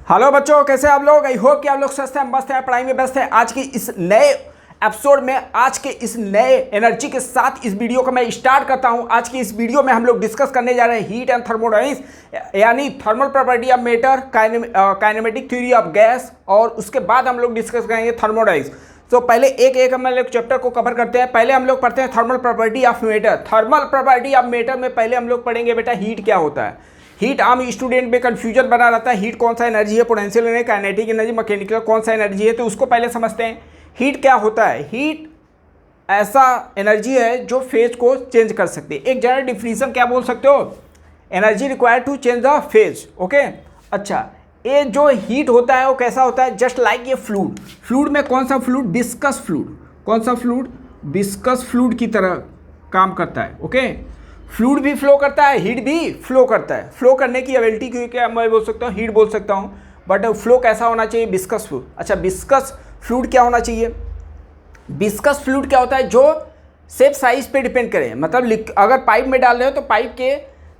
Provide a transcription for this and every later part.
Hello बच्चों, कैसे आप लोग। आई होप कि आप लोग स्वस्थ हैं, मस्त हैं, पढ़ाई में व्यस्त हैं। आज की इस नए एपिसोड में, आज के इस नए एनर्जी के साथ इस वीडियो को मैं स्टार्ट करता हूं। आज की इस वीडियो में हम लोग डिस्कस करने जा रहे हैं हीट एंड थर्मोडायनेमिक्स, यानी thermal property of matter, kinematic theory of gas, और उसके बाद हम लोग डिस्कस करेंगे थर्मोडायनेमिक्स। तो पहले एक एक हम लोग चैप्टर को कवर करते हैं। पहले हम लोग पढ़ते हैं thermal property of matter. Thermal property of matter में पहले हम लोग पढ़ेंगे बेटा हीट क्या होता है। हीट आम स्टूडेंट में कंफ्यूजन बना रहता है, हीट कौन सा एनर्जी है, potential energy, kinetic energy, mechanical कौन सा एनर्जी है। तो उसको पहले समझते हैं हीट क्या होता है। हीट ऐसा एनर्जी है जो फेज को चेंज कर सकती है। एक जनरल डिफिनीशन क्या बोल सकते हो, energy required to change the phase. Okay, अच्छा, ये जो हीट होता है वो कैसा होता है, जस्ट लाइक ये फ्लूड। फ्लूड में कौन सा फ्लूड, विस्कस फ्लूड। कौन सा फ्लूड, विस्कस फ्लूड की तरह काम करता है। ओके, फ्लूड भी फ्लो करता है, हीट भी फ्लो करता है। फ्लो करने की एबिलिटी क्योंकि मैं बोल सकता हूँ हीट बोल सकता हूँ, बट फ्लो कैसा होना चाहिए, विस्कस फ्लूड। अच्छा, विस्कस फ्लूड क्या होना चाहिए। विस्कस फ्लूड क्या होता है, जो शेप साइज पे डिपेंड करे। मतलब अगर पाइप में डाल रहे हो तो पाइप के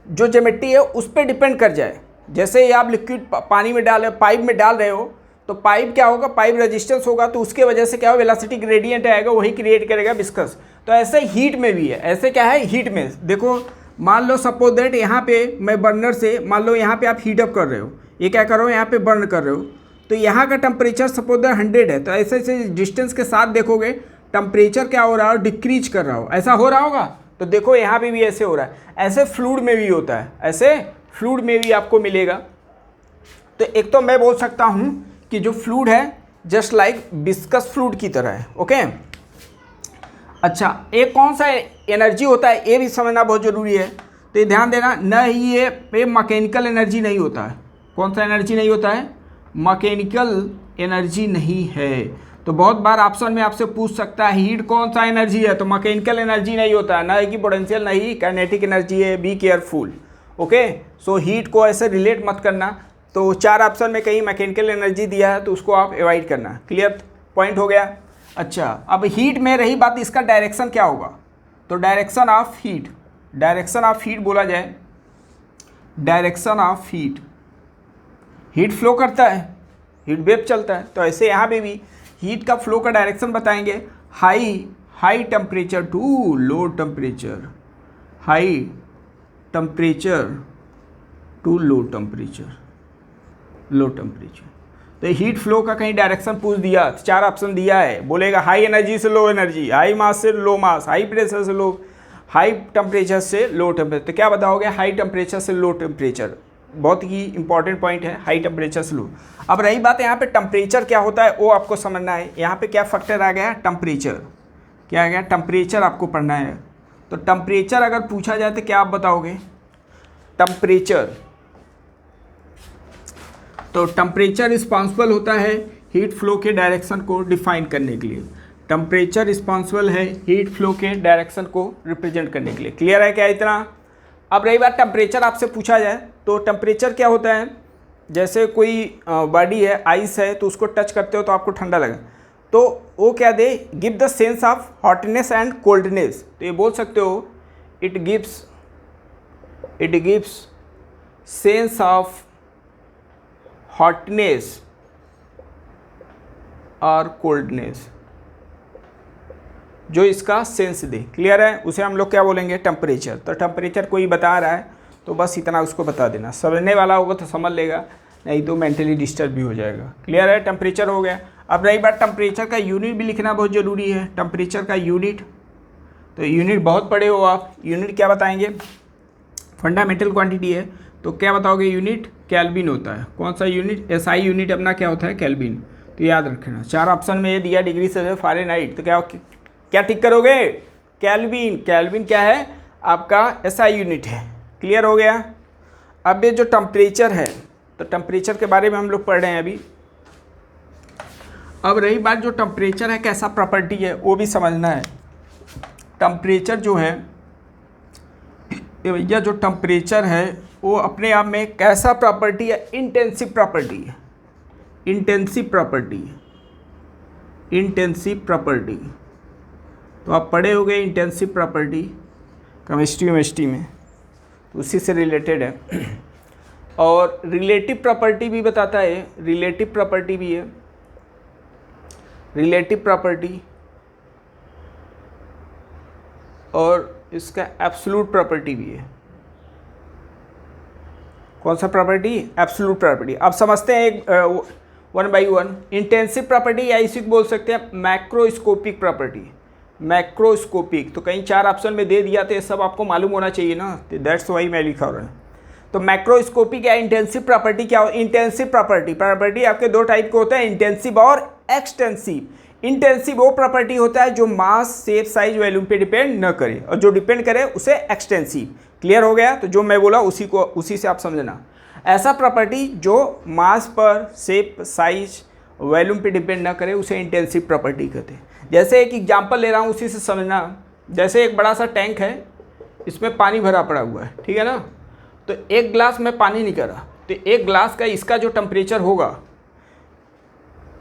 जो ज्योमेट्री है उस पर डिपेंड कर जाए। जैसे आप लिक्विड पानी में डाल रहे हो, पाइप में डाल रहे हो, तो पाइप क्या होगा, पाइप रेजिस्टेंस होगा, तो उसके वजह से क्या हो, वेलोसिटी ग्रेडियंट आएगा, वही क्रिएट करेगा विस्कस। तो ऐसे हीट में भी है। ऐसे क्या है, हीट में देखो, मान लो सपोज दैट यहाँ पे मैं बर्नर से, मान लो यहाँ पे आप हीट अप कर रहे हो, ये क्या कर रहे हो, यहाँ पे बर्न कर रहे हो, तो यहाँ का टेम्परेचर सपोज दैट 100 है। तो ऐसे ऐसे डिस्टेंस के साथ देखोगे टेम्परेचर क्या हो रहा हो, डिक्रीज कर रहा हो। ऐसा हो रहा होगा, तो देखो यहाँ पे भी ऐसे हो रहा है। ऐसे फ्लूड में भी होता है, ऐसे फ्लूड में भी आपको मिलेगा। तो एक तो मैं बोल सकता हूँ कि जो फ्लूड है जस्ट लाइक विस्कस फ्लूड की तरह है। ओके, अच्छा, एक कौन सा एनर्जी होता है ये भी समझना बहुत ज़रूरी है। तो ये ध्यान देना, न ही ये मैकेनिकल एनर्जी नहीं होता है। कौन सा एनर्जी नहीं होता है, मैकेनिकल एनर्जी नहीं है। तो बहुत बार ऑप्शन में आपसे पूछ सकता है हीट कौन सा एनर्जी है, तो मैकेनिकल एनर्जी नहीं होता है, ना ही पोटेंशियल, नहीं काइनेटिक एनर्जी है। Be careful. Okay, so heat को ऐसे रिलेट मत करना। तो 4 ऑप्शन में कहीं मैकेनिकल एनर्जी दिया है तो उसको आप अवॉइड करना। क्लियर पॉइंट हो गया। अच्छा, अब हीट में रही बात, इसका डायरेक्शन क्या होगा। तो direction of heat, direction of heat बोला जाए, direction of heat, heat flow करता है, हीट वेव चलता है। तो ऐसे यहाँ पे भी हीट का फ्लो का डायरेक्शन बताएंगे, high temperature to low temperature, high temperature to low temperature, low temperature. तो हीट फ्लो का कहीं डायरेक्शन पूछ दिया, 4 ऑप्शन दिया है, बोलेगा हाई एनर्जी से लो एनर्जी, हाई मास से लो मास, हाई प्रेशर से लो, हाई टेम्परेचर से लो टेम्परेचर। तो क्या बताओगे, हाई टेम्परेचर से लो टेम्परेचर। बहुत ही इंपॉर्टेंट पॉइंट है, हाई टेम्परेचर से लो। अब रही बात यहाँ पे टेम्परेचर क्या होता है वो आपको समझना है। यहाँ पे क्या फैक्टर आ गया, टेम्परेचर। क्या आ गया, टेम्परेचर आपको पढ़ना है। तो टेम्परेचर अगर पूछा जाए तो क्या आप बताओगे, टेम्परेचर। तो टेम्परेचर रिस्पॉन्सिबल होता है हीट फ्लो के डायरेक्शन को डिफाइन करने के लिए। टेम्परेचर रिस्पॉन्सिबल है हीट फ्लो के डायरेक्शन को रिप्रेजेंट करने के लिए। क्लियर है क्या इतना। अब रही बात टेम्परेचर आपसे पूछा जाए तो टेम्परेचर क्या होता है, जैसे कोई बॉडी है, आइस है, तो उसको टच करते हो तो आपको ठंडा लगे, तो वो क्या दे, give the sense of hotness and coldness. तो ये बोल सकते हो it gives sense of hotness और कोल्डनेस, जो इसका सेंस दे। क्लियर है, उसे हम लोग क्या बोलेंगे, टेम्परेचर। तो टेम्परेचर कोई बता रहा है तो बस इतना उसको बता देना, समझने वाला होगा तो समझ लेगा, नहीं तो मेंटली डिस्टर्ब भी हो जाएगा। क्लियर है, टेम्परेचर हो गया। अब रही बात टेम्परेचर का यूनिट भी लिखना बहुत ज़रूरी है। टेम्परेचर का यूनिट, तो यूनिट बहुत पढ़े हो आप, यूनिट क्या बताएंगे, फंडामेंटल क्वांटिटी है तो क्या बताओगे, यूनिट केल्विन होता है। कौन सा यूनिट, एसआई यूनिट अपना क्या होता है, केल्विन। तो याद रखना, 4 ऑप्शन में ये दिया, डिग्री से फ़ारेनहाइट, तो क्या टिक करोगे, केल्विन। केल्विन क्या है, आपका एसआई यूनिट है। क्लियर हो गया। अब ये जो टेम्परेचर है, तो टेम्परेचर के बारे में हम लोग पढ़ रहे हैं अभी। अब रही बात जो टेम्परेचर है कैसा प्रॉपर्टी है वो भी समझना है। टेम्परेचर जो है भैया, जो टेम्परेचर है वो अपने आप में कैसा प्रॉपर्टी है, इंटेंसिव प्रॉपर्टी है। Intensive property, intensive property. तो आप पढ़े होंगे इंटेंसिव प्रॉपर्टी केमिस्ट्री में, तो उसी से रिलेटेड है। और रिलेटिव प्रॉपर्टी भी बताता है, रिलेटिव प्रॉपर्टी भी है, रिलेटिव प्रॉपर्टी, और इसका एब्सोल्यूट प्रॉपर्टी भी है। कौन सा प्रॉपर्टी? Absolute property. अब समझते हैं एक one by one. Intensive property या इसी को बोल सकते हैं मैक्रोस्कोपिक प्रॉपर्टी। मैक्रोस्कोपिक तो कहीं 4 ऑप्शन में दे दिया तो ये सब आपको मालूम होना चाहिए ना, तो दैट्स वाई मैं लिखा हो रहा है। तो मैक्रोस्कोपिक या इंटेंसिव प्रॉपर्टी क्या हो? इंटेंसिव प्रॉपर्टी आपके 2 टाइप के होते हैं, इंटेंसिव और एक्सटेंसिव। इंटेंसिव वो प्रॉपर्टी होता है जो मास, शेप, साइज, वॉल्यूम पे डिपेंड न करे, और जो डिपेंड करे उसे एक्सटेंसिव। क्लियर हो गया? तो जो मैं बोला उसी से आप समझना। ऐसा प्रॉपर्टी जो मास पर, शेप, साइज, वॉल्यूम पे डिपेंड ना करे उसे इंटेंसिव प्रॉपर्टी कहते हैं। जैसे एक एग्जांपल ले रहा हूँ, उसी से समझना। जैसे एक बड़ा सा टैंक है, इसमें पानी भरा पड़ा हुआ है, ठीक है ना। तो एक गिलास में पानी निकला, तो एक गिलास का इसका जो टेम्परेचर होगा,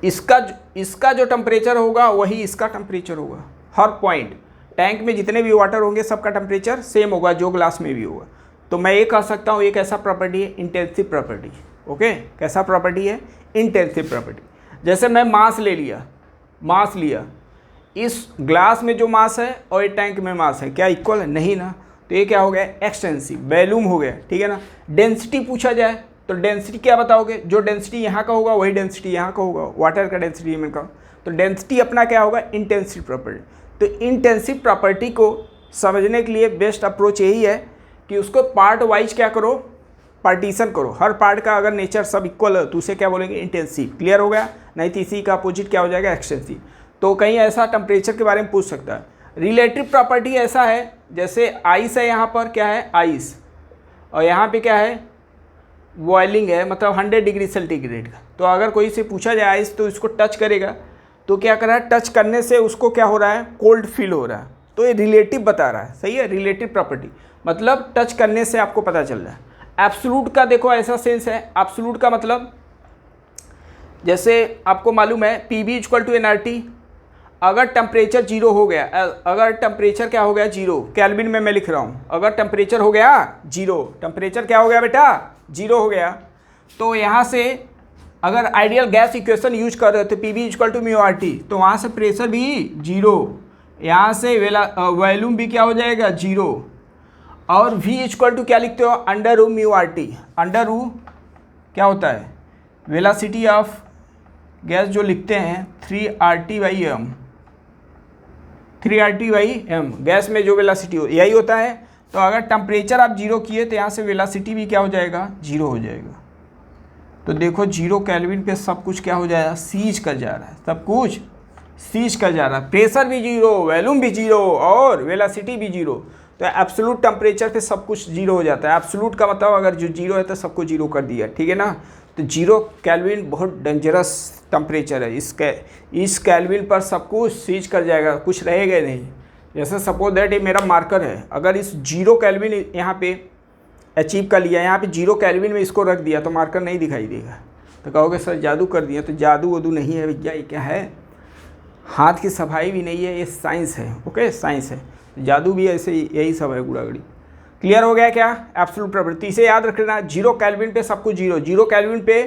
इसका जो टेम्परेचर होगा वही इसका टेम्परेचर होगा। हर पॉइंट टैंक में जितने भी वाटर होंगे सबका टेम्परेचर सेम होगा, जो ग्लास में भी होगा। तो मैं ये कह सकता हूँ एक ऐसा प्रॉपर्टी है इंटेंसिव प्रॉपर्टी। ओके, कैसा प्रॉपर्टी है? Intensive property. जैसे मैं मास लिया, इस ग्लास में जो मास है और ये टैंक में मास है, क्या इक्वल है? नहीं ना। तो ये क्या हो गया? एक्सटेंसिव, वॉल्यूम हो गया, ठीक है ना। डेंसिटी पूछा जाए तो डेंसिटी क्या बताओगे? जो डेंसिटी यहाँ का होगा वही डेंसिटी यहाँ का होगा, वाटर का डेंसिटी में का। तो डेंसिटी अपना क्या होगा? Intensive property. तो इंटेंसिव प्रॉपर्टी को समझने के लिए बेस्ट अप्रोच यही है कि उसको पार्ट वाइज क्या करो? पार्टीशन करो। हर पार्ट का अगर नेचर सब इक्वल है तो उसे क्या बोलेंगे? इंटेंसिव। क्लियर हो गया? नहीं तो इसी का अपोजिट क्या हो जाएगा? एक्सटेंसिव। तो कहीं ऐसा टेम्परेचर के बारे में पूछ सकता है। रिलेटिव प्रॉपर्टी ऐसा है, जैसे आइस है, यहाँ पर क्या है? आइस, और यहाँ पे क्या है? बॉइलिंग है, मतलब 100 डिग्री सेंटीग्रेड का। तो अगर कोई से पूछा जाए आइस, तो इसको टच करेगा तो क्या कर रहा है? टच करने से उसको क्या हो रहा है? कोल्ड फील हो रहा है। तो ये रिलेटिव बता रहा है, सही है। रिलेटिव प्रॉपर्टी मतलब टच करने से आपको पता चल रहा है। एब्सोल्यूट का देखो ऐसा सेंस है, एब्सोल्यूट का मतलब जैसे आपको मालूम है PV = nRT। अगर टेम्परेचर 0 हो गया, अगर टेम्परेचर क्या हो गया? 0 केल्विन में मैं लिख रहा हूँ। अगर टेम्परेचर हो गया 0, टेम्परेचर क्या हो गया बेटा? 0 हो गया। तो यहाँ से अगर आइडियल गैस इक्वेशन यूज कर रहे हो तो PV = μRT, तो वहाँ से प्रेशर भी 0, यहाँ से वॉल्यूम भी क्या हो जाएगा? 0, और V = क्या लिखते हो? √μRT। अंडर क्या होता है? वेलोसिटी ऑफ गैस जो लिखते हैं 3RT/m, 3RT/m गैस में जो वेलोसिटी हो यही होता है। तो अगर टेम्परेचर आप 0 किए तो यहाँ से वेलोसिटी भी क्या हो जाएगा? 0 हो जाएगा। तो देखो 0 केल्विन पे सब कुछ क्या हो जाएगा? सीज कर जा रहा है, सब कुछ सीज कर जा रहा है। प्रेशर भी 0, वॉल्यूम भी 0 और वेलोसिटी भी 0। तो एब्सोल्यूट टेम्परेचर पे सब कुछ 0 हो जाता है। एब्सोल्यूट का मतलब अगर जो 0 है तो सबको 0 कर दिया, ठीक है ना। तो 0 केल्विन बहुत डेंजरस टेम्परेचर है। इस केल्विन पर सब कुछ सीज कर जाएगा, कुछ रहेगा नहीं। जैसे सपोज दैट ये मेरा मार्कर है, अगर इस 0 केल्विन यहाँ पे अचीव कर लिया, यहाँ पे 0 केल्विन में इसको रख दिया तो मार्कर नहीं दिखाई देगा। तो कहोगे सर जादू कर दिया। तो जादू वदू नहीं है भैया, ये क्या है? हाथ की सफाई भी नहीं है, ये साइंस है। ओके, साइंस है। जादू भी ऐसे यही सब है, गुड़ागड़ी। क्लियर हो गया क्या? एब्सोल्यूट प्रॉपर्टी इसे याद रखना। 0 केल्विन पे सब कुछ 0, 0 केल्विन पे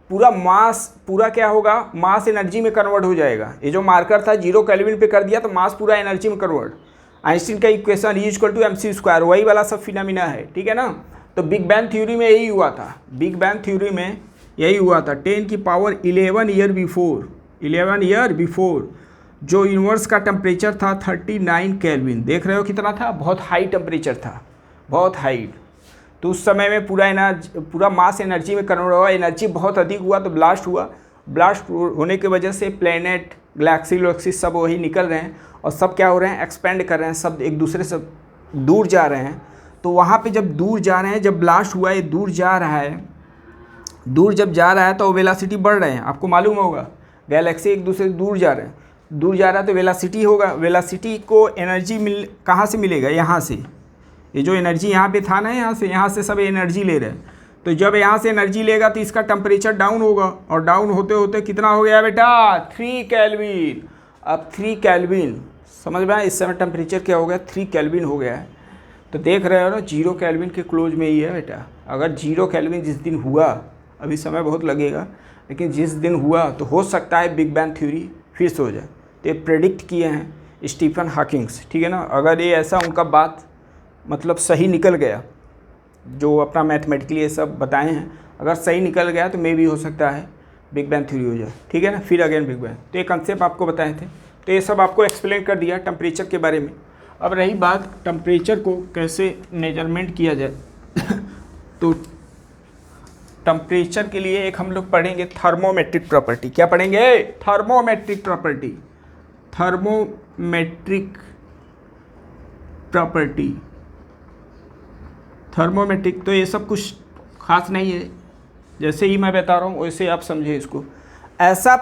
पूरा मास पूरा क्या होगा? मास एनर्जी में कन्वर्ट हो जाएगा। ये जो मार्कर था 0 केल्विन पे कर दिया तो मास पूरा एनर्जी में कन्वर्ट। आइंस्टीन का इक्वेशन E = mc², वही वाला सब फिनोमिना है, ठीक है ना। तो बिग बैंग थ्योरी में यही हुआ था, बिग बैंग थ्योरी में यही हुआ था। 10⁻11 ईयर बिफोर जो यूनिवर्स का टेम्परेचर था 39 केल्विन। देख रहे हो कितना था? बहुत हाई टेम्परेचर था, बहुत हाई। तो उस समय में पूरा मास एनर्जी में कन्वर्ट हुआ। एनर्जी बहुत अधिक हुआ तो ब्लास्ट हुआ। ब्लास्ट होने की वजह से प्लैनेट, गैलेक्सी सब वही निकल रहे हैं और सब क्या हो रहे हैं? एक्सपेंड कर रहे हैं, सब एक दूसरे से दूर जा रहे हैं। तो वहाँ पे जब दूर जा रहे हैं, जब ब्लास्ट हुआ, ये दूर जा रहा है, दूर जब जा रहा है तो वेलोसिटी बढ़ रहे हैं। आपको मालूम होगा गैलेक्सी एक दूसरे से दूर जा रहे हैं, दूर जा रहा है तो वेलोसिटी होगा। वेलोसिटी को एनर्जी कहाँ से मिलेगा? यहाँ से। ये जो एनर्जी यहाँ पे था ना, यहाँ से सब एनर्जी ले रहे हैं। तो जब यहाँ से एनर्जी लेगा तो इसका टेम्परेचर डाउन होगा, और डाउन होते होते कितना हो गया बेटा? 3 केल्विन। अब 3 केल्विन समझ में आया? इस समय टेम्परेचर क्या हो गया? 3 केल्विन हो गया है। तो देख रहे हो ना 0 केल्विन के क्लोज में ही है बेटा। अगर 0 केल्विन जिस दिन हुआ, अभी समय बहुत लगेगा, लेकिन जिस दिन हुआ तो हो सकता है बिग बैंग थ्योरी फिर से हो जाए। तो ये प्रेडिक्ट किए हैं स्टीफन हॉकिंग्स, ठीक है ना। अगर ये ऐसा उनका बात मतलब सही निकल गया, जो अपना मैथमेटिकली ये सब बताए हैं, अगर सही निकल गया तो मे भी हो सकता है बिग बैंग थ्योरी हो जाए, ठीक है ना, फिर अगेन बिग बैंग। तो ये कंसेप्ट आपको बताए थे, तो ये सब आपको एक्सप्लेन कर दिया टेम्परेचर के बारे में। अब रही बात टेम्परेचर को कैसे मेजरमेंट किया जाए तो टेम्परेचर के लिए एक हम लोग पढ़ेंगे थर्मोमेट्रिक प्रॉपर्टी। क्या पढ़ेंगे? Thermometric property. Thermometric property, thermometric. तो ये सब कुछ खास नहीं है, जैसे ही मैं बता रहा हूँ वैसे आप समझे इसको। ऐसा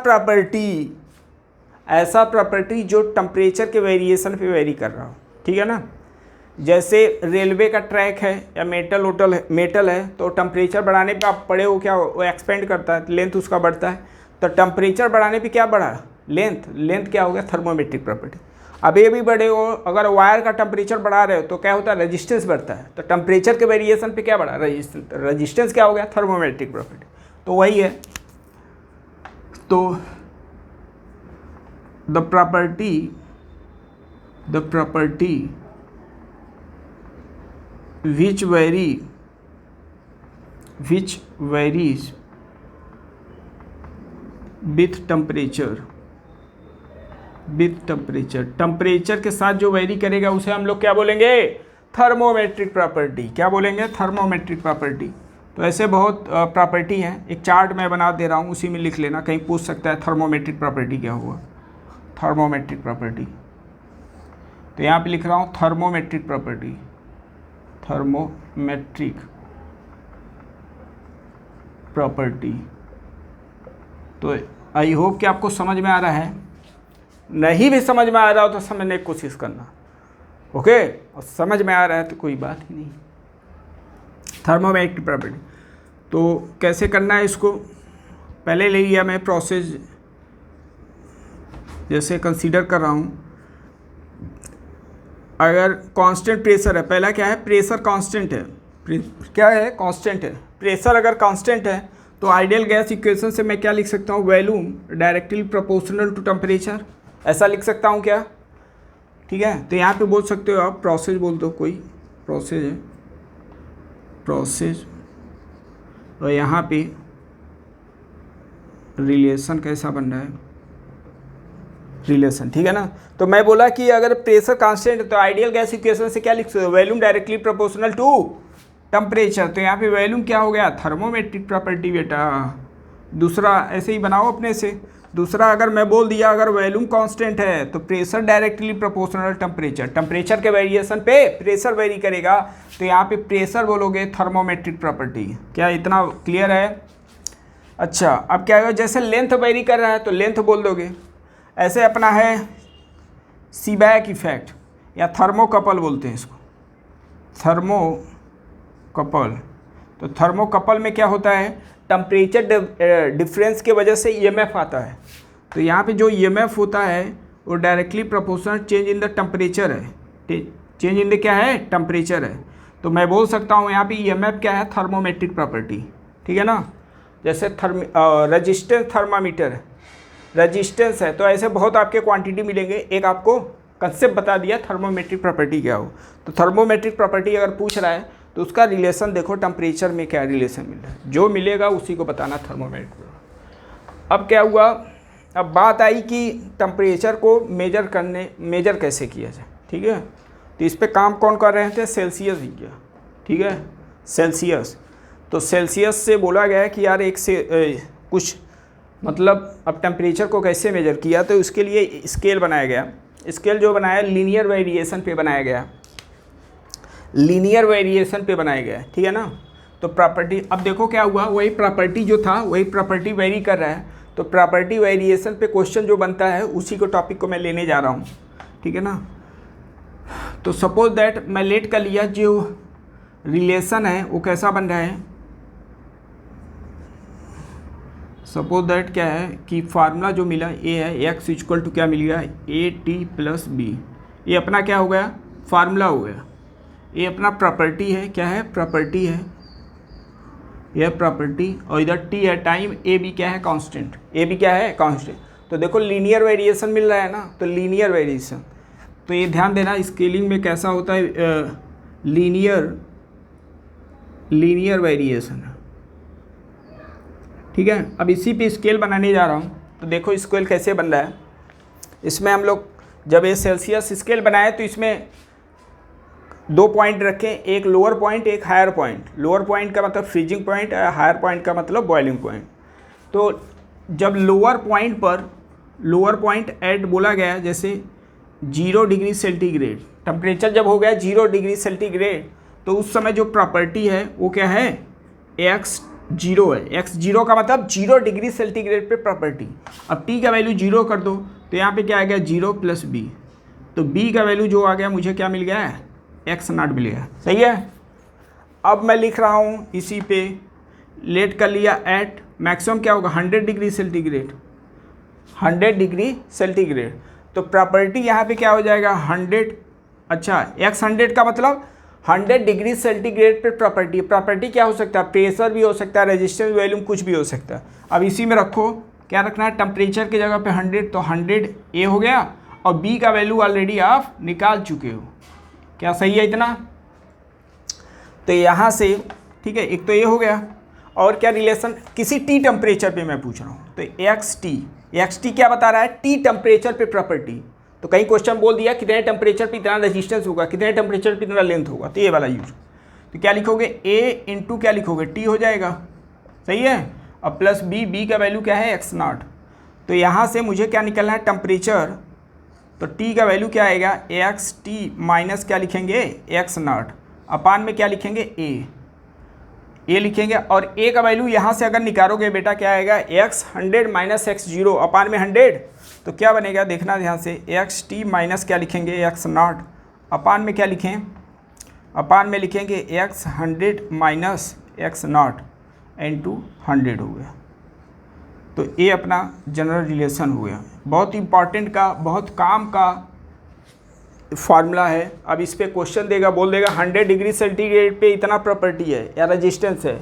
प्रॉपर्टी जो टेम्परेचर के वेरिएशन पे वेरी कर रहा हो, ठीक है ना। जैसे रेलवे का ट्रैक है या मेटल है, तो टेम्परेचर बढ़ाने पे आप पढ़े हो क्या, वो एक्सपेंड करता है, लेंथ उसका बढ़ता है। तो टेम्परेचर बढ़ाने पे क्या बढ़ा? लेंथ क्या हो गया? Thermometric property. अब ये भी बढ़े हो, अगर वायर का टेम्परेचर बढ़ा रहे हो तो क्या होता है? रेजिस्टेंस बढ़ता है। तो टेम्परेचर के वेरिएशन पे क्या बढ़ा? रेजिस्टेंस क्या हो गया? Thermometric property. तो वही है। तो the property which varies with temperature के साथ जो वेरी करेगा उसे हम लोग क्या बोलेंगे? Thermometric property. क्या बोलेंगे? Thermometric property. तो ऐसे बहुत प्रॉपर्टी हैं, एक चार्ट मैं बना दे रहा हूँ, उसी में लिख लेना, कहीं पूछ सकता है थर्मोमेट्रिक प्रॉपर्टी क्या हुआ। थर्मोमेट्रिक प्रॉपर्टी, तो यहाँ पे लिख रहा हूँ थर्मोमेट्रिक प्रॉपर्टी। Thermometric property. तो आई होप कि आपको समझ में आ रहा है। नहीं भी समझ में आ रहा हो तो समझने की कोशिश करना, ओके। और समझ में आ रहा है तो कोई बात ही नहीं। थर्मोमेट्रिक प्रॉपर्टी तो कैसे करना है इसको, पहले ले लिया मैं प्रोसेस, जैसे कंसीडर कर रहा हूँ। अगर कांस्टेंट प्रेशर है, पहला क्या है? प्रेशर कांस्टेंट है। क्या है? कांस्टेंट है। प्रेशर अगर कांस्टेंट है तो आइडियल गैस इक्वेशन से मैं क्या लिख सकता हूँ? Volume directly proportional to temperature, ऐसा लिख सकता हूँ क्या? ठीक है। तो यहाँ पे बोल सकते हो आप, प्रोसेस बोल दो, कोई प्रोसेस है, प्रोसेस। और यहाँ पे रिलेशन कैसा बन रहा है? रिलेशन, ठीक है ना। तो मैं बोला कि अगर प्रेशर कांस्टेंट है तो आइडियल गैस इक्वेशन से क्या लिख सकते हो? Volume directly proportional to temperature. तो यहाँ पे वॉल्यूम क्या हो गया? थर्मोमेट्रिक प्रॉपर्टी बेटा। दूसरा ऐसे ही बनाओ अपने से। दूसरा अगर मैं बोल दिया अगर वॉल्यूम कांस्टेंट है तो pressure directly proportional temperature, temperature के वेरिएशन पे प्रेशर वेरी करेगा, तो यहाँ पे प्रेशर बोलोगे थर्मोमेट्रिक प्रॉपर्टी। क्या इतना क्लियर है? अच्छा, अब क्या होगा? जैसे लेंथ वेरी कर रहा है तो लेंथ बोल दोगे। ऐसे अपना है सीबैक इफेक्ट या थर्मोकपल बोलते हैं इसको, थर्मोकपल। तो थर्मोकपल में क्या होता है? टेम्परेचर डिफरेंस के वजह से ईएमएफ आता है। तो यहाँ पे जो ईएमएफ होता है वो directly proportional change in the temperature है। चेंज इन द क्या है? टेम्परेचर है। तो मैं बोल सकता हूँ यहाँ पे ईएमएफ क्या है? थर्मोमेट्रिक प्रॉपर्टी, ठीक है ना। जैसे रजिस्टेंस थर्मामीटर है, रजिस्टेंस है, तो ऐसे बहुत आपके क्वांटिटी मिलेंगे। एक आपको कंसेप्ट बता दिया थर्मोमेट्रिक प्रॉपर्टी क्या हो। तो थर्मोमेट्रिक प्रॉपर्टी अगर पूछ रहा है तो उसका रिलेशन देखो, टेम्परेचर में क्या रिलेशन मिल रहा है, जो मिलेगा उसी को बताना थर्मोमेट्रिक। अब क्या हुआ? अब बात आई कि टेम्परेचर को मेजर कैसे किया जाए, ठीक है। तो इस पे काम कौन कर रहे थे? सेल्सियस भैया, ठीक है, सेल्सियस। तो सेल्सियस से बोला गया कि यार एक से कुछ मतलब अब टेम्परेचर को कैसे मेजर किया, तो उसके लिए स्केल बनाया गया। स्केल जो बनाया लीनियर वेरिएशन पे बनाया गया, लीनियर वेरिएशन पे बनाया गया, ठीक है ना। तो प्रॉपर्टी, अब देखो क्या हुआ, वही प्रॉपर्टी जो था वही प्रॉपर्टी वेरी कर रहा है। तो प्रॉपर्टी वेरिएशन पे क्वेश्चन जो बनता है उसी को टॉपिक को मैं लेने जा रहा हूँ, ठीक है ना। तो सपोज दैट मैं लेट कर लिया, जो रिलेशन है वो कैसा बन रहा है? सपोज दैट क्या है कि फार्मूला जो मिला ए है, एक्स इक्वल टू क्या मिल गया? A T plus b. ये अपना क्या हो गया? फार्मूला हो गया। ये अपना प्रॉपर्टी है, क्या है? प्रॉपर्टी है, यह प्रॉपर्टी, और इधर टी है टाइम, ए बी क्या है कांस्टेंट, ए बी क्या है कांस्टेंट। तो देखो लीनियर वेरिएशन मिल रहा है ना, तो लीनियर वेरिएशन, तो ये ध्यान देना स्केलिंग में कैसा होता है, लीनियर वेरिएशन, ठीक है। अब इसी पे स्केल बनाने जा रहा हूँ, तो देखो स्केल कैसे बन रहा है। इसमें हम लोग जब ये सेल्सियस स्केल बनाए तो इसमें 2 पॉइंट रखें, एक लोअर पॉइंट एक हायर पॉइंट। लोअर पॉइंट का मतलब फ्रीजिंग पॉइंट, हायर पॉइंट का मतलब बॉइलिंग पॉइंट। तो जब लोअर पॉइंट एट बोला गया, जैसे 0 डिग्री सेंटीग्रेड टेम्परेचर जब हो गया 0 डिग्री सेंटीग्रेड, तो उस समय जो प्रॉपर्टी है वो क्या है, x0 है। x0 का मतलब 0 डिग्री सेंटीग्रेड पे प्रॉपर्टी। अब t का वैल्यू 0 कर दो तो यहाँ पे क्या आ गया 0 + b, तो b का वैल्यू जो आ गया मुझे क्या मिल गया है, x0 मिल गया। सही है। अब मैं लिख रहा हूँ इसी पे, लेट कर लिया एट मैक्सिमम क्या होगा 100 डिग्री सेंटीग्रेड, 100 डिग्री सेंटीग्रेड। तो प्रॉपर्टी यहाँ पे क्या हो जाएगा 100, अच्छा x100 का मतलब 100 डिग्री सेंटीग्रेड पे प्रॉपर्टी क्या हो सकता है, प्रेशर भी हो सकता है, रेजिस्टेंस वैल्यूम कुछ भी हो सकता है। अब इसी में रखो क्या रखना है, टेम्परेचर की जगह पे 100, तो 100 ए हो गया, और बी का वैल्यू ऑलरेडी आप निकाल चुके हो। क्या सही है इतना, तो यहाँ से ठीक है, एक तो ये हो गया। और क्या रिलेशन, किसी टी टेम्परेचर पे मैं पूछ रहा हूँ, तो एक्स टी क्या बता रहा है, टी टेम्परेचर पे प्रॉपर्टी। तो कहीं क्वेश्चन बोल दिया कितने टेम्परेचर पे इतना रेजिस्टेंस होगा, कितने टेम्परेचर पे इतना लेंथ होगा, तो ये वाला यूज। तो क्या लिखोगे, ए इंटू क्या लिखोगे, टी हो जाएगा। सही है। अब प्लस बी का वैल्यू क्या है x0। तो यहाँ से मुझे क्या निकलना है टेम्परेचर, तो टी का वैल्यू क्या आएगा एक्स टी माइनस क्या लिखेंगे x0, अपान में क्या लिखेंगे ए लिखेंगे। और ए का वैल्यू यहाँ से अगर निकालोगे बेटा क्या आएगा x100 माइनस x0 अपान में 100, तो क्या बनेगा देखना ध्यान से, एक्स टी माइनस क्या लिखेंगे x0, अपान में क्या लिखें, अपान में लिखेंगे x100 माइनस x0 इंटू 100 हो गया। तो ये अपना जनरल रिलेशन हो गया, बहुत इंपॉर्टेंट का, बहुत काम का फार्मूला है। अब इस पे क्वेश्चन देगा, बोल देगा 100 डिग्री सेंटीग्रेड पे इतना प्रॉपर्टी है या रेजिस्टेंस है,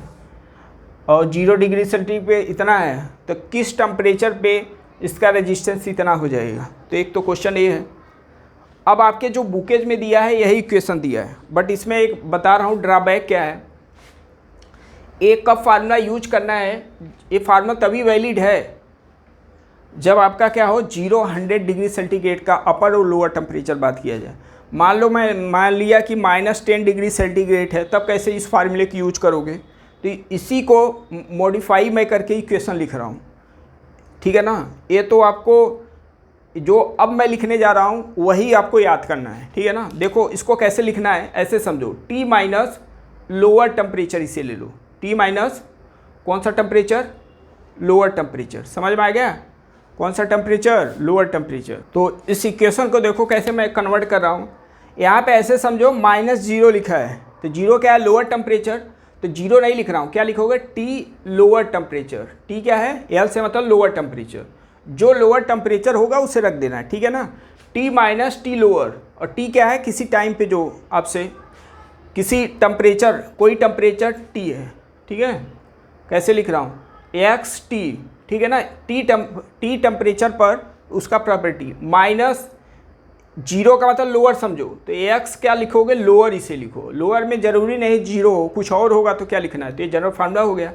और 0 डिग्री सेंटीग्रेड पे इतना है, तो किस टेम्परेचर पे इसका रेजिस्टेंस इतना हो जाएगा। तो एक तो क्वेश्चन ये है। अब आपके जो बुकेज में दिया है यही इक्वेशन दिया है, बट इसमें एक बता रहा हूँ ड्रॉबैक क्या है। एक कब फार्मूला यूज करना है, ये फार्मूला तभी वैलिड है जब आपका क्या हो 0-100 डिग्री सेंटीग्रेड का अपर और लोअर टेम्परेचर बात किया जाए। मान लिया कि -10 डिग्री सेंटीग्रेड है, तब कैसे इस फार्मूले की यूज करोगे। तो इसी को मॉडिफाई मैं करके इक्वेशन लिख रहा हूँ, ठीक है ना। ये तो आपको जो अब मैं लिखने जा रहा हूँ वही आपको याद करना है, ठीक है ना। देखो इसको कैसे लिखना है, ऐसे समझो, T माइनस लोअर टेम्परेचर इसे ले लो, T माइनस कौन सा टेम्परेचर, लोअर टेम्परेचर। समझ में आ गया, कौन सा टेम्परेचर, लोअर टेम्परेचर। तो इस इक्वेशन को देखो कैसे मैं कन्वर्ट कर रहा हूँ। यहाँ पे ऐसे समझो -0 लिखा है, तो 0 क्या है लोअर टेम्परेचर, तो 0 नहीं लिख रहा हूँ, क्या लिखोगे T लोअर टेम्परेचर। T क्या है, L से मतलब लोअर टेम्परेचर, जो लोअर टेम्परेचर होगा उसे रख देना है, ठीक है ना। T माइनस टी लोअर, और T क्या है किसी टाइम पे जो आपसे किसी टेम्परेचर, कोई टेम्परेचर T है, ठीक है। कैसे लिख रहा हूँ एक्स टी, ठीक है ना, टी टेम्परेचर पर उसका प्रॉपर्टी माइनस 0 का मतलब लोअर समझो, तो एक्स क्या लिखोगे लोअर, इसे लिखो। लोअर में ज़रूरी नहीं 0 हो, कुछ और होगा तो क्या लिखना है, तो ये जनरल फार्मूला हो गया।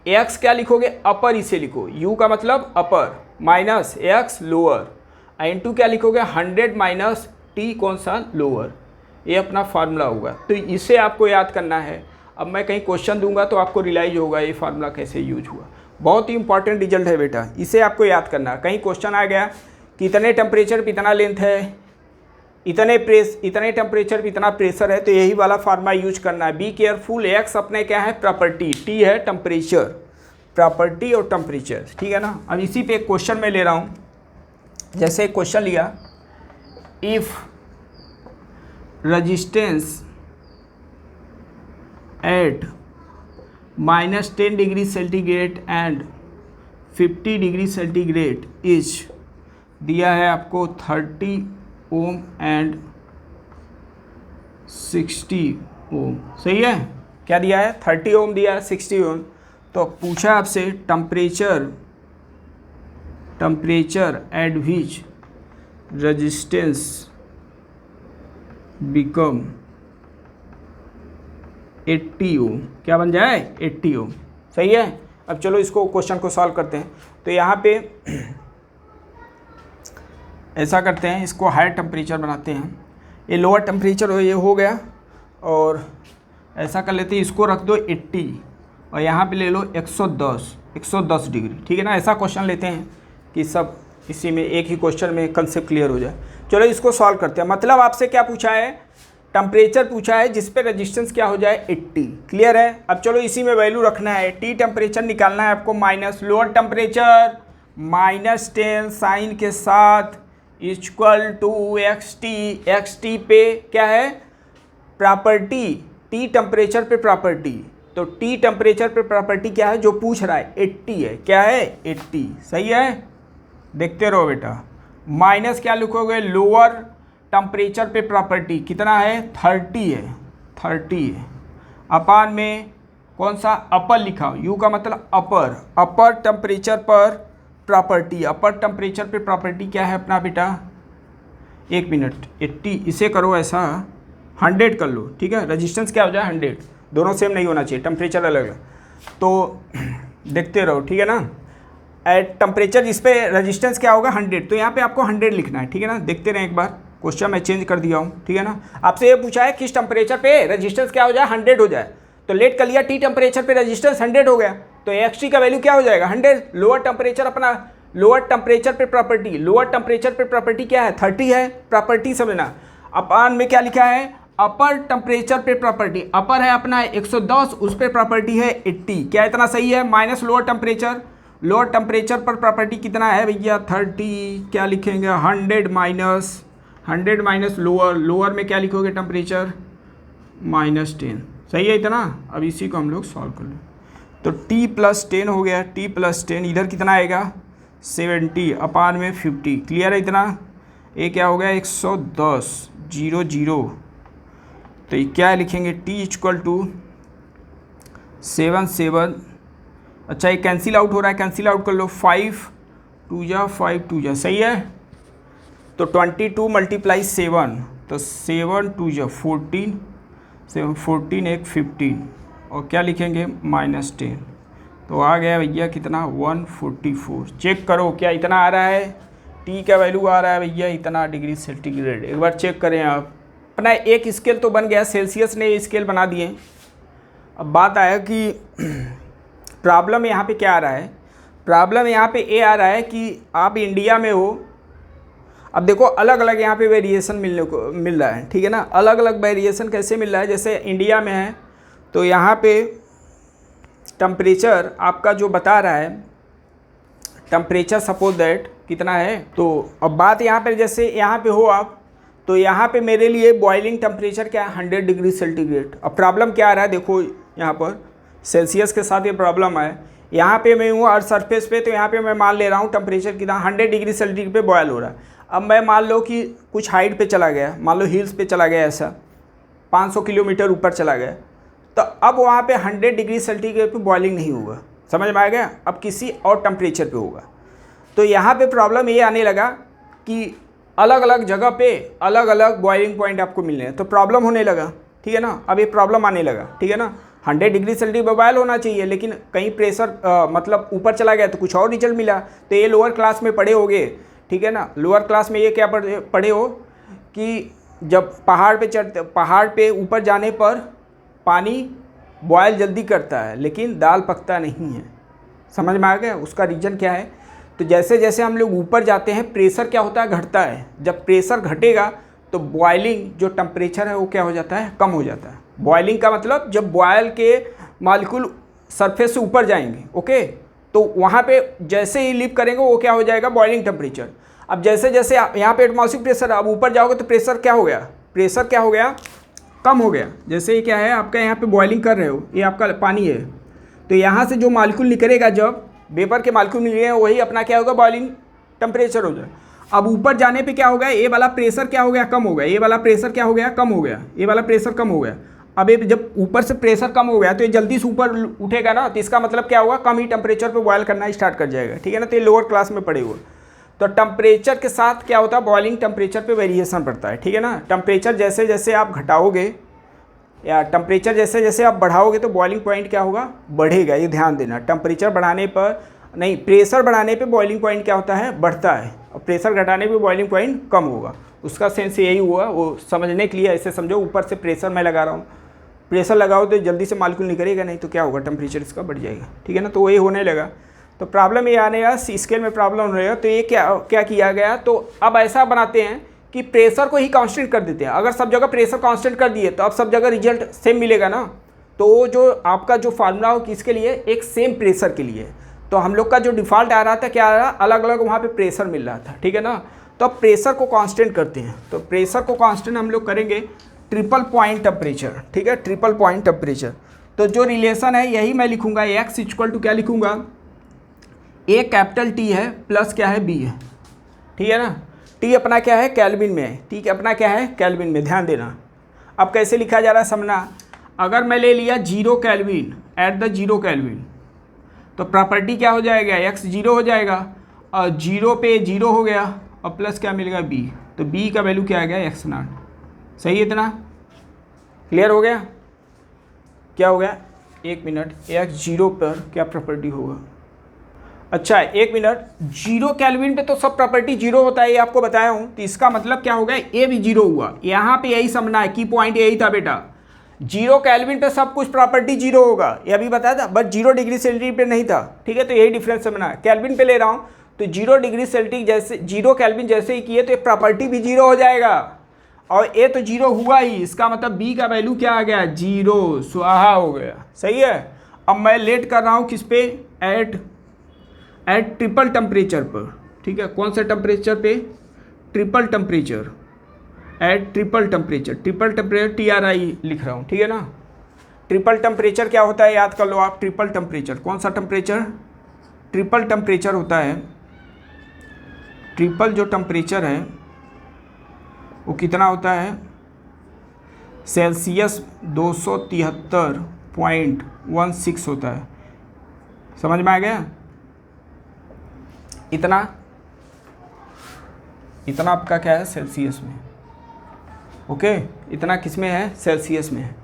एक्स क्या लिखोगे अपर, इसे लिखो, यू का मतलब अपर माइनस एक्स लोअर, इंटू क्या लिखोगे 100 माइनस टी कौन सा लोअर। ये अपना फार्मूला होगा, तो इसे आपको याद करना है। अब मैं कहीं क्वेश्चन दूंगा तो आपको रियलाइज होगा ये फार्मूला कैसे यूज हुआ। बहुत ही इंपॉर्टेंट रिजल्ट है बेटा, इसे आपको याद करना। कहीं क्वेश्चन आ गया कि इतने टेम्परेचर पे इतना लेंथ है, इतने टेम्परेचर पे इतना प्रेशर है, तो यही वाला फार्मूला यूज करना है। बी केयरफुल, एक्स अपने क्या है प्रॉपर्टी, टी है टेम्परेचर, प्रॉपर्टी और टेम्परेचर, ठीक है ना। अब इसी पे एक क्वेश्चन मैं ले रहा हूँ, जैसे एक क्वेश्चन लिया, if resistance at -10 degree centigrade and 50 degree centigrade is, दिया है आपको 30 ओम एंड 60 ओम। सही है, क्या दिया है 30 ओम दिया है 60 ओम। तो पूछा आपसे temperature at which resistance become 80 ओम, क्या बन जाए 80 ओम। सही है। अब चलो इसको क्वेश्चन को सॉल्व करते हैं। तो यहाँ पे ऐसा करते हैं, इसको हायर टेम्परेचर बनाते हैं, ये लोअर टेम्परेचर ये हो गया, और ऐसा कर लेते हैं, इसको रख दो 80 और यहाँ पे ले लो 110 डिग्री। ठीक है ना। ऐसा क्वेश्चन लेते हैं कि सब इसी में एक ही क्वेश्चन में कंसेप्ट क्लियर हो जाए। चलो इसको सॉल्व करते हैं। मतलब आपसे क्या पूछा है, टेम्परेचर पूछा है जिस पे रेजिस्टेंस क्या हो जाए 80। क्लियर है। अब चलो इसी में वैल्यू रखना है, टी टेम्परेचर निकालना है आपको, माइनस लोअर टेम्परेचर -10 साइन के साथ इक्वल टू एक्स टी पे क्या है प्रॉपर्टी, टी टेम्परेचर पे प्रॉपर्टी। तो टी टेम्परेचर पे प्रॉपर्टी क्या है जो पूछ रहा है 80 है, क्या है 80। सही है। देखते रहो बेटा, माइनस क्या लिखोगे लोअर टेम्परेचर पे प्रॉपर्टी कितना है 30 है, अपान में कौन सा अपर लिखा, यू का मतलब अपर टेम्परेचर पर प्रॉपर्टी, अपर टेम्परेचर पे प्रॉपर्टी क्या है अपना बेटा, 1 मिनट 80, इसे करो ऐसा 100 कर लो। ठीक है। रेजिस्टेंस क्या हो जाए 100, दोनों सेम नहीं होना चाहिए, टेम्परेचर अलग अलग। तो देखते रहो। ठीक है ना। एट टेम्परेचर इस पे रेजिस्टेंस क्या होगा 100, तो यहाँ पे आपको 100 लिखना है। ठीक है ना। देखते रहें एक बार, क्वेश्चन मैं चेंज कर दिया हूँ। ठीक है ना। आपसे ये पूछा है किस टेम्परेचर पे रेजिस्टेंस क्या हो जाए 100 हो जाए, तो लेट कर लिया टी टेम्परेचर पे रेजिस्टेंस 100 हो गया, तो एक्स टी का वैल्यू क्या हो जाएगा 100। लोअर टेम्परेचर अपना लोअर टेम्परेचर पे प्रॉपर्टी, लोअर टेम्परेचर पे प्रॉपर्टी क्या है 30 है, प्रॉपर्टी समझना। अपान में क्या लिखा है अपर टेम्परेचर पे प्रॉपर्टी, अपर है अपना 110, उस पर प्रॉपर्टी है 80, क्या इतना सही है, माइनस लोअर टेम्परेचर पर प्रॉपर्टी कितना है भैया 30, क्या लिखेंगे 100 माइनस लोअर में क्या लिखोगे टेम्परेचर -10। सही है इतना। अब इसी को हम लोग सॉल्व कर लें, तो t + 10 हो गया, t + 10 इधर कितना आएगा 70 अपान में 50। क्लियर है इतना। ये क्या हो गया 110 0 तो ये क्या लिखेंगे t = 7 अच्छा ये कैंसिल आउट हो रहा है, कैंसिल आउट कर लो, 5 2 जा सही है। तो 22 × 7 तो 7 2 जा 14, 7 14 1 15 और क्या लिखेंगे -10, तो आ गया भैया कितना 144। चेक करो क्या इतना आ रहा है, टी का वैल्यू आ रहा है भैया इतना डिग्री सेंटीग्रेड। एक बार चेक करें आप। अपना एक स्केल तो बन गया, सेल्सियस ने ये स्केल बना दिए। अब बात आया कि प्रॉब्लम यहाँ पे क्या आ रहा है, प्रॉब्लम यहाँ पे ये आ रहा है कि आप इंडिया में हो। अब देखो अलग अलग यहाँ पे वेरिएशन मिल रहा है। ठीक है ना। अलग अलग वेरिएशन कैसे मिल रहा है, जैसे इंडिया में है तो यहाँ पे टेम्परेचर आपका जो बता रहा है टेम्परेचर सपोज दैट कितना है, तो अब बात यहाँ पे जैसे यहाँ पे हो आप, तो यहाँ पे मेरे लिए बॉइलिंग टेम्परेचर क्या है 100 डिग्री सेंटीग्रेड। अब प्रॉब्लम क्या आ रहा है देखो, यहाँ पर सेल्सियस के साथ ये प्रॉब्लम है। यहाँ पे मैं हूँ अर्थ सरफेस पे, तो यहाँ पे मैं मान ले रहा हूँ टेम्परेचर कितना 100 डिग्री सेंटीग्रेड पे बॉयल हो रहा है। अब मैं मान लो कि कुछ हाइट पे चला गया, मान लो हिल्स पे चला गया, ऐसा 500 किलोमीटर ऊपर चला गया, तो अब वहाँ पे 100 डिग्री सेंटीग्रेड पे बॉइलिंग नहीं होगा, समझ में आ गया। अब किसी और टेम्परेचर पे होगा। तो यहाँ पे प्रॉब्लम ये आने लगा कि अलग अलग जगह पे अलग अलग बॉइलिंग पॉइंट आपको मिल रहे हैं, तो प्रॉब्लम होने लगा। ठीक है ना। अब ये प्रॉब्लम आने लगा। ठीक है ना। 100 डिग्री सेंटीग्रेड पे बॉयल होना चाहिए, लेकिन कहीं प्रेशर मतलब ऊपर चला गया तो कुछ और रिजल्ट मिला। तो ये लोअर क्लास में पढ़े होगे। ठीक है ना। लोअर क्लास में ये क्या पढ़े हो कि जब पहाड़ पे ऊपर जाने पर पानी बॉयल जल्दी करता है लेकिन दाल पकता नहीं है, समझ में आ गया। उसका रीज़न क्या है, तो जैसे जैसे हम लोग ऊपर जाते हैं प्रेशर क्या होता है घटता है, जब प्रेशर घटेगा तो बॉइलिंग जो टेम्परेचर है वो क्या हो जाता है कम हो जाता है। बॉइलिंग का मतलब जब बॉयल के मॉलिक्यूल सरफेस से ऊपर जाएंगे, ओके, तो वहाँ पे जैसे ही लीव करेंगे वो क्या हो जाएगा बॉइलिंग टेम्परेचर। अब जैसे जैसे यहाँ पे एटमॉस्फेरिक प्रेशर, अब ऊपर जाओगे तो प्रेशर क्या हो गया कम हो गया। जैसे ये क्या है आपका यहाँ पे बॉइलिंग कर रहे हो, ये आपका पानी है, तो यहाँ से जो मॉलिक्यूल निकलेगा, जब वेपर के मॉलिक्यूल निकलेंगे वही अपना क्या होगा बॉइलिंग टेम्परेचर हो जाए। अब ऊपर जाने पे क्या हो गया, ये वाला प्रेशर क्या हो गया कम हो गया, ये वाला प्रेशर क्या हो गया कम हो गया, ये वाला प्रेशर कम हो गया। अब ये जब ऊपर से प्रेशर कम हो गया तो ये जल्दी से ऊपर उठेगा ना, तो इसका मतलब क्या होगा, कम ही टेम्परेचर पे बॉयल करना स्टार्ट कर जाएगा, ठीक है ना। तो ये लोअर क्लास में पड़े हुए। तो टेम्परेचर के साथ क्या होता है, बॉइलिंग टेम्परेचर पे वेरिएशन पड़ता है, ठीक है ना। टेम्परेचर जैसे जैसे आप घटाओगे या टेम्परेचर जैसे जैसे आप बढ़ाओगे तो बॉइलिंग पॉइंट क्या होगा, बढ़ेगा। ये ध्यान देना, टेम्परेचर बढ़ाने पर नहीं, प्रेशर बढ़ाने पे बॉइलिंग पॉइंट क्या होता है, बढ़ता है, और प्रेशर घटाने पे बॉइलिंग पॉइंट कम होगा। उसका सेंस यही हुआ, वो समझने के लिए ऐसे समझो, ऊपर से प्रेशर मैं लगा रहा हूँ, प्रेशर लगाओ तो जल्दी से मालिक्यूल निकलेगा नहीं, तो क्या होगा, टेम्परेचर इसका बढ़ जाएगा, ठीक है ना। तो वही होने लगा। तो प्रॉब्लम ये आने लगा, स्केल में प्रॉब्लम होने लगा। तो ये क्या किया गया, तो अब ऐसा बनाते हैं कि प्रेशर को ही कांस्टेंट कर देते हैं। अगर सब जगह प्रेशर कांस्टेंट कर दिए तो अब सब जगह रिजल्ट सेम मिलेगा ना। तो जो आपका जो फार्मूला हो किसके लिए, एक सेम प्रेशर के लिए। तो हम लोग का जो डिफ़ॉल्ट आ रहा था क्या आ रहा, अलग अलग वहाँ पे प्रेशर मिल रहा था, ठीक है ना। तो अब प्रेशर को कांस्टेंट करते हैं। तो प्रेशर को कांस्टेंट हम लोग करेंगे ट्रिपल पॉइंट टेम्परेचर, ठीक है, ट्रिपल पॉइंट टेम्परेचर। तो जो रिलेशन है यही मैं लिखूंगा, एक्स इक्वल टू क्या लिखूंगा, ए कैपिटल टी है प्लस क्या है, बी है, ठीक है ना। टी अपना क्या है, केल्विन में है, टी अपना क्या है, केल्विन में, ध्यान देना। अब कैसे लिखा जा रहा है समझना। अगर मैं ले लिया 0 केल्विन एट द 0 केल्विन, तो प्रॉपर्टी क्या हो जाएगा, एक्स 0 हो जाएगा, और 0 पे 0 हो गया, और प्लस क्या मिलेगा, बी। तो बी का वैल्यू क्या आ गया, एक्स नॉट। सही है, इतना क्लियर हो गया। क्या हो गया, 1 मिनट, एक्स 0 पर क्या प्रॉपर्टी होगा। अच्छा 1 मिनट, 0 केल्विन पे तो सब प्रॉपर्टी 0 होता है, ये आपको बताया हूँ। तो इसका मतलब क्या हो गया, ए भी 0 हुआ। यहाँ पे यही समझना है, की पॉइंट यही था बेटा, 0 केल्विन पे सब कुछ प्रॉपर्टी 0 होगा, ये अभी बताया था, बट 0 डिग्री सेल्सियस पे नहीं था, ठीक है। तो यही डिफरेंस समझना है, केल्विन पे ले रहा हूँ तो 0 डिग्री सेल्सियस जैसे 0 केल्विन जैसे ही किए तो ये प्रॉपर्टी भी 0 हो जाएगा, और ए तो 0 हुआ ही। इसका मतलब बी का वैल्यू क्या आ गया, 0, स्वाहा हो गया। सही है। अब मैं लेट कर रहा हूँ किस पे, एट ट्रिपल टेम्परेचर पर, ठीक है। कौन सा टेम्परेचर पे, triple temperature, at triple temperature, triple temperature TRI लिख रहा हूँ, ठीक है ना। ट्रिपल टेम्परेचर क्या होता है, याद कर लो आप। ट्रिपल टेम्परेचर कौन सा टेम्परेचर, ट्रिपल टेम्परेचर होता है, ट्रिपल जो टेम्परेचर है वो कितना होता है, सेल्सियस 273.16 होता है। समझ में आ गया। इतना आपका क्या है, सेल्सियस में, ओके। इतना किस में है, सेल्सियस में है।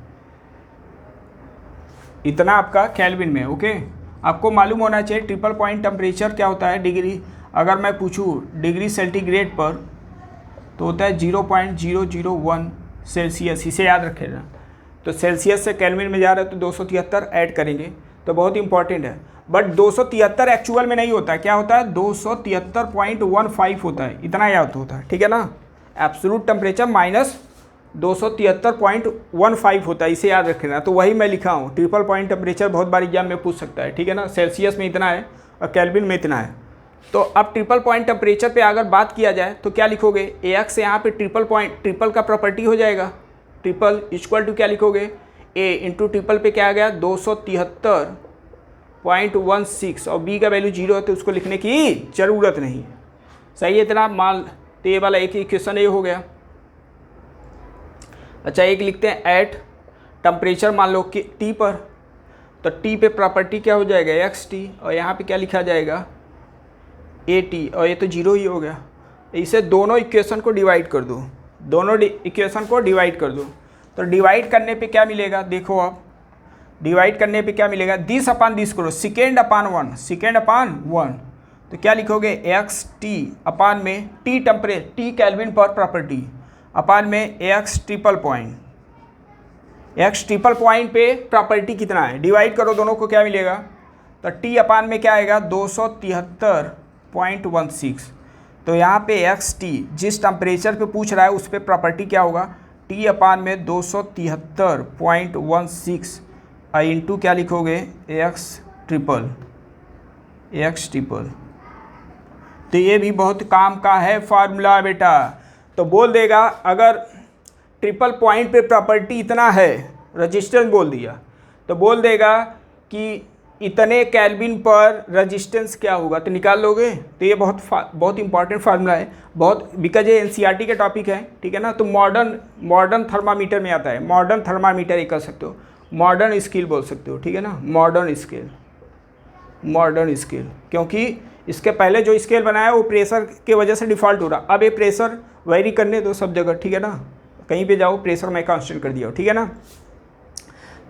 इतना आपका केल्विन में, ओके। आपको मालूम होना चाहिए ट्रिपल पॉइंट टेम्परेचर क्या होता है, डिग्री। अगर मैं पूछूँ डिग्री सेंटीग्रेड पर तो होता है 0.001 सेल्सियस, इसे याद रखेगा। तो सेल्सियस से केल्विन में जा रहा है तो 273 ऐड करेंगे, तो बहुत इंपॉर्टेंट है। बट 273 एक्चुअल में नहीं होता है, क्या होता है, 273.15 होता है, इतना याद होता है, ठीक है ना। एब्सोल्यूट टेम्परेचर माइनस 273.15 होता है, इसे याद रखना। तो वही मैं लिखा हूँ, ट्रिपल पॉइंट टेम्परेचर बहुत बार एग्जाम में पूछ सकता है, ठीक है ना। सेल्सियस में इतना है और केल्विन में इतना है। तो अब ट्रिपल पॉइंट टेम्परेचर पे अगर बात किया जाए तो क्या लिखोगे, एक्स यहाँ पे ट्रिपल का प्रॉपर्टी हो जाएगा, ट्रिपल इक्वल टू क्या लिखोगे, ए इंटू ट्रिपल पे क्या आ गया 273.16, और बी का वैल्यू 0 है तो उसको लिखने की ज़रूरत नहीं है। सही है इतना मान। तो ये वाला एक इक्वेशन ये हो गया। अच्छा एक लिखते हैं एट टेम्परेचर मान लो कि टी पर, तो टी पे प्रॉपर्टी क्या हो जाएगा, एक्स टी, और यहाँ पे क्या लिखा जाएगा, ए टी, और ये तो 0 ही हो गया। इसे दोनों इक्वेशन को डिवाइड कर दो, दोनों इक्वेशन को डिवाइड कर दो। तो डिवाइड करने पे क्या मिलेगा, देखो आप डिवाइड करने पे क्या मिलेगा, दिस अपान दिस करो, सेकेंड अपान वन। तो क्या लिखोगे, एक्स टी अपान में टी टी केल्विन पर प्रॉपर्टी अपान में एक्स ट्रिपल पॉइंट पे प्रॉपर्टी कितना है, डिवाइड करो दोनों को, क्या मिलेगा। तो टी अपान में क्या आएगा 273.16। तो यहाँ पे एक्स टी जिस टेम्परेचर पे पूछ रहा है उस पर प्रॉपर्टी क्या होगा, टी अपान में 273.16 इंटू क्या लिखोगे, एक्स ट्रिपल। तो ये भी बहुत काम का है फार्मूला बेटा। तो बोल देगा अगर ट्रिपल पॉइंट पे प्रॉपर्टी इतना है, रेजिस्टेंस बोल दिया, तो बोल देगा कि इतने केल्विन पर रेजिस्टेंस क्या होगा, तो निकाल लोगे। तो ये बहुत इंपॉर्टेंट फार्मूला है, बहुत, बिकॉज ये एनसीईआरटी का टॉपिक है, ठीक है ना। तो मॉडर्न थर्मामीटर में आता है, मॉडर्न थर्मामीटर ये कर सकते हो, मॉडर्न स्केल बोल सकते हो, ठीक है ना, मॉडर्न स्केल, क्योंकि इसके पहले जो स्केल बनाया वो प्रेशर के वजह से डिफ़ॉल्ट हो रहा। अब ये प्रेशर वेरी करने दो सब जगह, ठीक है ना, कहीं पे जाओ प्रेशर मैं कांस्टेंट कर दिया, ठीक है ना।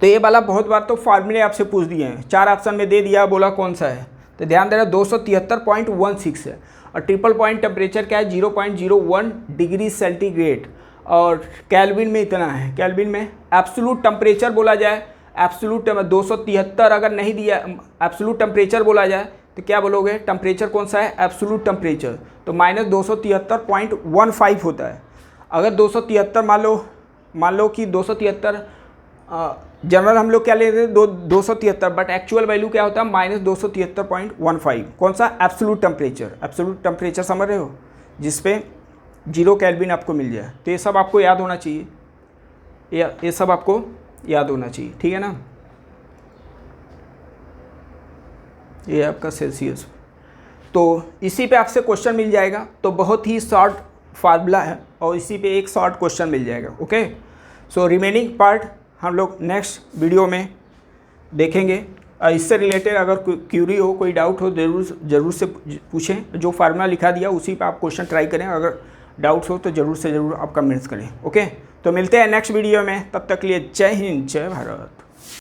तो ये वाला बहुत बार तो फार्मूले आपसे पूछ दिए हैं, 4 ऑप्शन में दे दिया, बोला कौन सा है, तो ध्यान देना 273.16 है। और ट्रिपल पॉइंट टेम्परेचर क्या है, 0.01 डिग्री सेंटीग्रेड, और केल्विन में इतना है। केल्विन में एब्सोल्यूट टेम्परेचर बोला जाए, एब्सोल्यूट 273 अगर नहीं दिया, एब्सोल्यूट टेम्परेचर बोला जाए तो क्या बोलोगे, टेम्परेचर कौन सा है, एब्सोल्यूट टेम्परेचर, तो -273.15 होता है। अगर 273 मान लो कि 273 जनरल हम लोग क्या ले रहे हैं 273, बट एक्चुअल वैल्यू क्या होता है -273.15, कौन सा, एब्सोल्यूट टेम्परेचर समझ रहे हो, जिस पे 0 केल्विन आपको मिल जाए। तो ये सब आपको याद होना चाहिए, ये सब आपको याद होना चाहिए, ठीक है ना। ये आपका सेल्सियस, तो इसी पे आपसे क्वेश्चन मिल जाएगा। तो बहुत ही शॉर्ट फार्मूला है और इसी पे एक शॉर्ट क्वेश्चन मिल जाएगा। ओके, सो रिमेनिंग पार्ट हम लोग नेक्स्ट वीडियो में देखेंगे। इससे रिलेटेड अगर क्यूरी हो, कोई डाउट हो, ज़रूर से पूछें। जो फार्मूला लिखा दिया उसी पे आप क्वेश्चन ट्राई करें, अगर डाउट्स हो तो ज़रूर से ज़रूर आप कमेंट्स करें। ओके, तो मिलते हैं नेक्स्ट वीडियो में, तब तक के लिए जय हिंद, जय भारत।